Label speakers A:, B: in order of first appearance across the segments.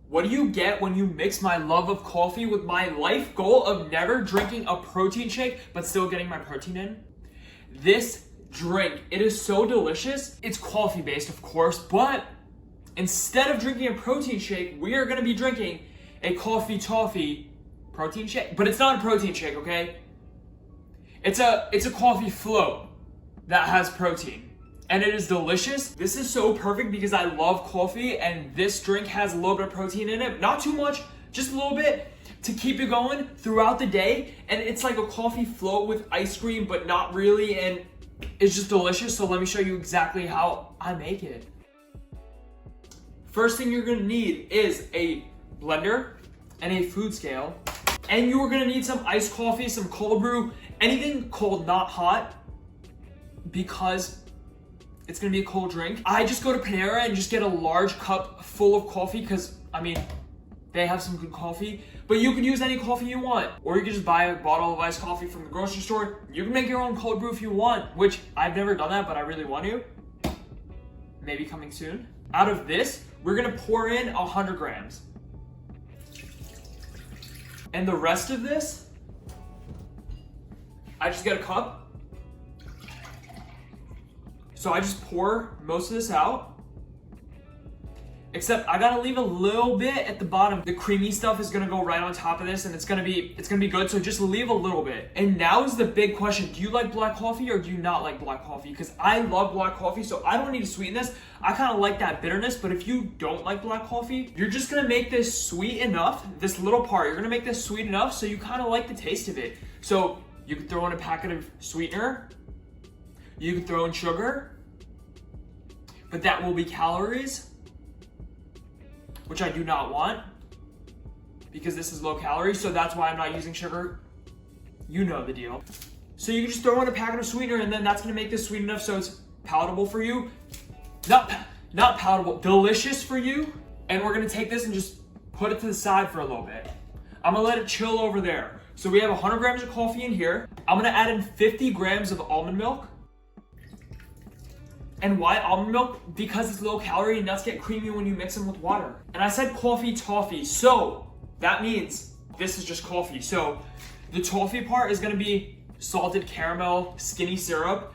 A: What do you get when you mix my love of coffee with my life goal of never drinking a protein shake but still getting my protein in? This drink, it is so delicious. It's coffee based, of course, but instead of drinking a protein shake, we are gonna be drinking a coffee toffee protein shake. But it's not a protein shake, okay? It's a coffee float that has protein. And it is delicious. This is so perfect because I love coffee, and this drink has a little bit of protein in it. Not too much, just a little bit to keep you going throughout the day. And it's like a coffee float with ice cream, but not really, and it's just delicious. So let me show you exactly how I make it. First thing you're gonna need is a blender and a food scale. And you are gonna need some iced coffee, some cold brew, anything cold, not hot, because it's gonna be a cold drink. I just go to Panera and just get a large cup full of coffee because, I mean, they have some good coffee, but you can use any coffee you want. Or you can just buy a bottle of iced coffee from the grocery store. You can make your own cold brew if you want, which I've never done that, but I really want to. Maybe coming soon. Out of this, we're gonna pour in 100 grams. And the rest of this, I just get a cup. So I just pour most of this out, except I gotta leave a little bit at the bottom. The creamy stuff is gonna go right on top of this, and it's gonna be good, so just leave a little bit. And now is the big question, do you like black coffee or do you not like black coffee? Because I love black coffee, so I don't need to sweeten this. I kind of like that bitterness, but if you don't like black coffee, you're just gonna make this sweet enough, this little part, you're gonna make this sweet enough so you kind of like the taste of it. So you can throw in a packet of sweetener, you can throw in sugar, but that will be calories, which I do not want because this is low calorie, so that's why I'm not using sugar. You know the deal. So you can just throw in a packet of sweetener, and then that's gonna make this sweet enough so it's palatable for you. Not palatable, delicious for you. And we're gonna take this and just put it to the side for a little bit. I'm gonna let it chill over there. So we have 100 grams of coffee in here. I'm gonna add in 50 grams of almond milk. And why almond milk? Because it's low calorie and nuts get creamy when you mix them with water. And I said coffee toffee, so that means this is just coffee. So the toffee part is gonna be salted caramel, skinny syrup.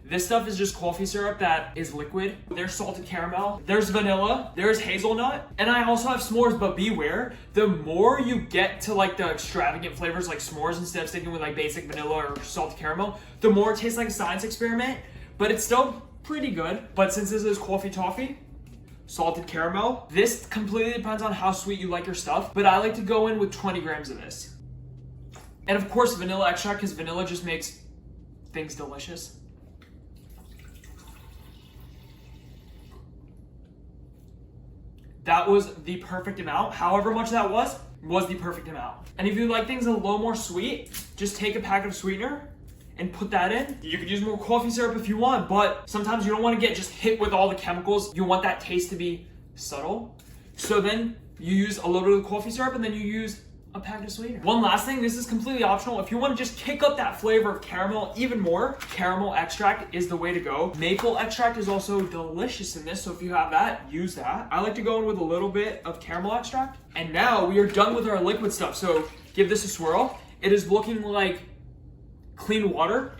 A: This stuff is just coffee syrup that is liquid. There's salted caramel, there's vanilla, there's hazelnut, and I also have s'mores, but beware, the more you get to like the extravagant flavors like s'mores instead of sticking with like basic vanilla or salted caramel, the more it tastes like a science experiment, but it's still pretty good. But since this is coffee toffee, salted caramel, this completely depends on how sweet you like your stuff, but I like to go in with 20 grams of this. And of course vanilla extract, because vanilla just makes things delicious. That was the perfect amount. However much that was the perfect amount. And if you like things a little more sweet, just take a packet of sweetener and put that in. You could use more coffee syrup if you want, but sometimes you don't want to get just hit with all the chemicals. You want that taste to be subtle. So then you use a little bit of coffee syrup, and then you use a packet of sweetener. One last thing, this is completely optional. If you want to just kick up that flavor of caramel even more, caramel extract is the way to go. Maple extract is also delicious in this, so if you have that, use that. I like to go in with a little bit of caramel extract. And now we are done with our liquid stuff, so give this a swirl. It is looking like clean water.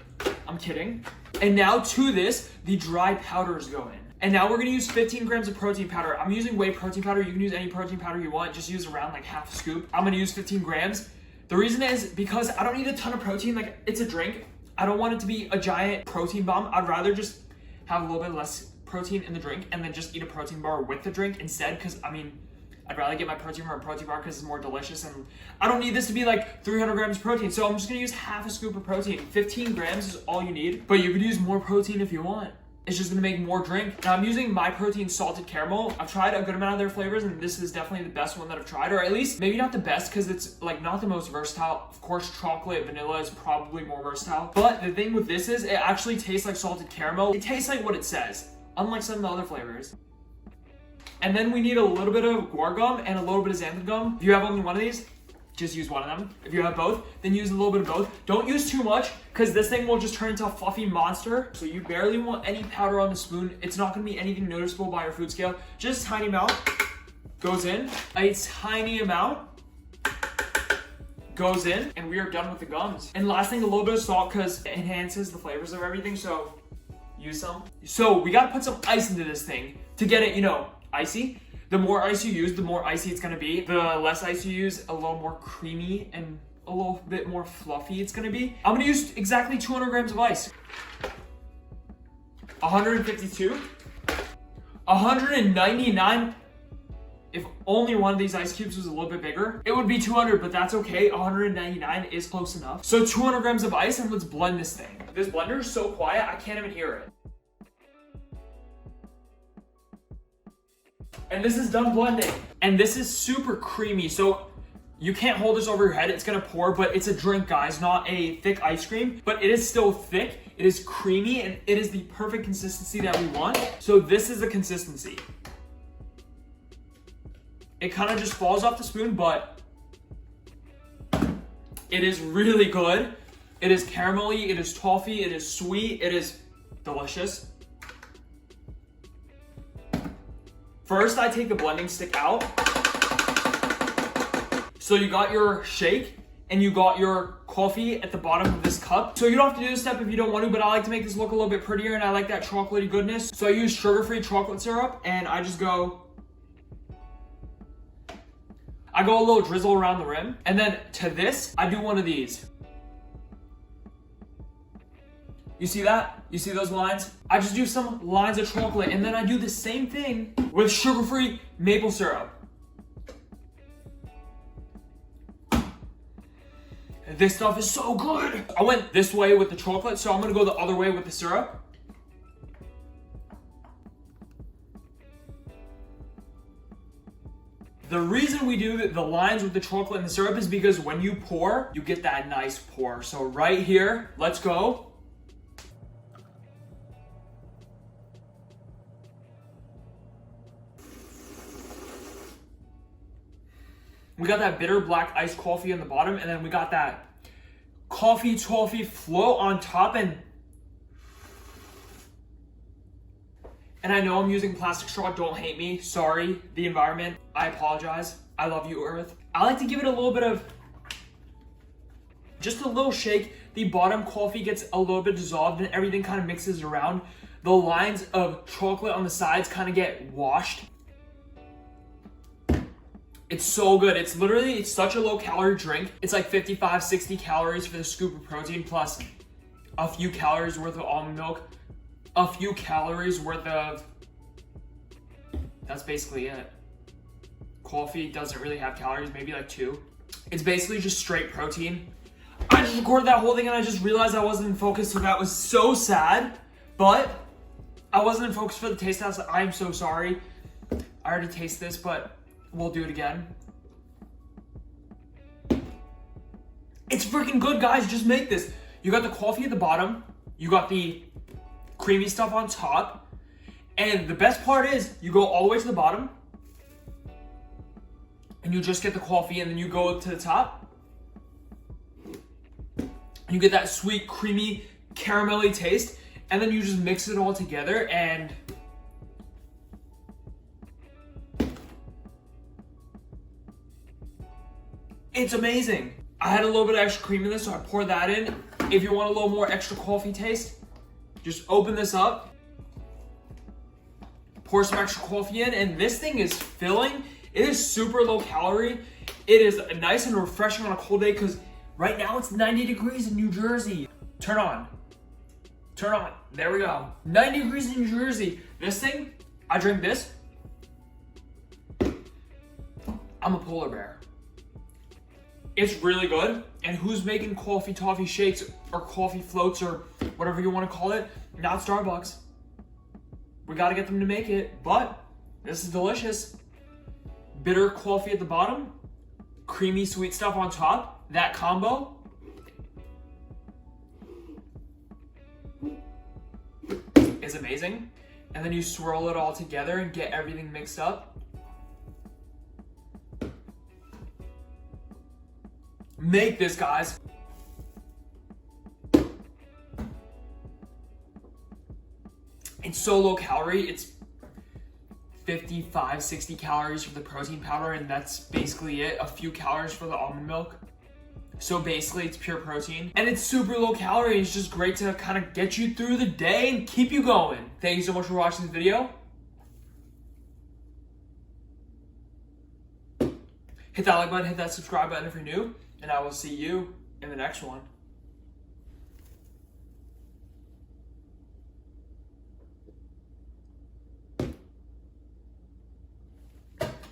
A: I'm kidding. And now to this, the dry powders go in. And now we're gonna use 15 grams of protein powder. I'm using whey protein powder. You can use any protein powder you want. Just use around like half a scoop. I'm gonna use 15 grams. The reason is because I don't need a ton of protein. Like, it's a drink. I don't want it to be a giant protein bomb. I'd rather just have a little bit less protein in the drink and then just eat a protein bar with the drink instead, because I mean, I'd rather get my protein from a protein bar because it's more delicious, and I don't need this to be like 300 grams of protein. So I'm just gonna use half a scoop of protein. 15 grams is all you need, but you could use more protein if you want. It's just gonna make more drink. Now I'm using My Protein salted caramel. I've tried a good amount of their flavors, and this is definitely the best one that I've tried, or at least maybe not the best because it's like not the most versatile. Of course, chocolate, vanilla is probably more versatile. But the thing with this is it actually tastes like salted caramel. It tastes like what it says, unlike some of the other flavors. And then we need a little bit of Guar gum and a little bit of Xanthan gum. If you have only one of these, just use one of them. If you have both, then use a little bit of both. Don't use too much, because this thing will just turn into a fluffy monster. So you barely want any powder on the spoon. It's not gonna be anything noticeable by your food scale. Just a tiny amount. goes in, a tiny amount goes in, and we are done with the gums. And last thing, a little bit of salt because it enhances the flavors of everything, so use some. So we gotta put some ice into this thing to get it, you know, icy. The more ice you use, the more icy it's gonna be. The less ice you use, a little more creamy and a little bit more fluffy it's gonna be. I'm gonna use exactly 200 grams of ice. 152, 199. If only one of these ice cubes was a little bit bigger, it would be 200, but that's okay. 199 is close enough. So 200 grams of ice, and let's blend this thing. This blender is so quiet, I can't even hear it. And this is done blending. And this is super creamy, so you can't hold this over your head. It's gonna pour, but it's a drink, guys, not a thick ice cream. But it is still thick, it is creamy, and it is the perfect consistency that we want. So this is the consistency. It kind of just falls off the spoon, but it is really good. It is caramelly, it is toffee, it is sweet, it is delicious. First, I take the blending stick out. So you got your shake and you got your coffee at the bottom of this cup. So you don't have to do this step if you don't want to, but I like to make this look a little bit prettier and I like that chocolatey goodness. So I use sugar-free chocolate syrup and I just go a little drizzle around the rim. And then to this, I do one of these. You see that? You see those lines? I just do some lines of chocolate and then I do the same thing with sugar-free maple syrup. This stuff is so good. I went this way with the chocolate, so I'm gonna go the other way with the syrup. The reason we do the lines with the chocolate and the syrup is because when you pour, you get that nice pour. So right here, let's go. We got that bitter black iced coffee on the bottom, and then we got that coffee toffee float on top, and I know I'm using plastic straw, don't hate me, sorry, the environment, I apologize, I love you, Earth. I like to give it a little bit of, just a little shake. The bottom coffee gets a little bit dissolved and everything kind of mixes around. The lines of chocolate on the sides kind of get washed. It's so good. It's such a low calorie drink. It's like 55, 60 calories for the scoop of protein plus a few calories worth of almond milk, a few calories worth of, that's basically it. Coffee doesn't really have calories, maybe like 2. It's basically just straight protein. I just recorded that whole thing and I just realized I wasn't in focus, so that was so sad. But I wasn't in focus for the taste test. I'm so sorry. I already tasted this, but we'll do it again. It's freaking good, guys. Just make this. You got the coffee at the bottom. You got the creamy stuff on top. And the best part is you go all the way to the bottom and you just get the coffee, and then you go to the top. You get that sweet, creamy, caramelly taste, and then you just mix it all together, and it's amazing. I had a little bit of extra cream in this, so I poured that in. If you want a little more extra coffee taste, just open this up, pour some extra coffee in, and this thing is filling. It is super low calorie. It is nice and refreshing on a cold day because right now it's 90 degrees in New Jersey. Turn on. Turn on. There we go. 90 degrees in New Jersey. This thing, I drink this. I'm a polar bear. It's really good. And who's making coffee toffee shakes or coffee floats or whatever you want to call it? Not Starbucks. We got to get them to make it, but this is delicious. Bitter coffee at the bottom, creamy sweet stuff on top. That combo is amazing. And then you swirl it all together and get everything mixed up. Make this, guys. It's so low calorie. It's 55, 60 calories for the protein powder, and that's basically it. A few calories for the almond milk. So basically it's pure protein and it's super low calorie. It's just great to kind of get you through the day and keep you going. Thank you so much for watching this video. Hit that like button, hit that subscribe button if you're new, and I will see you in the next one.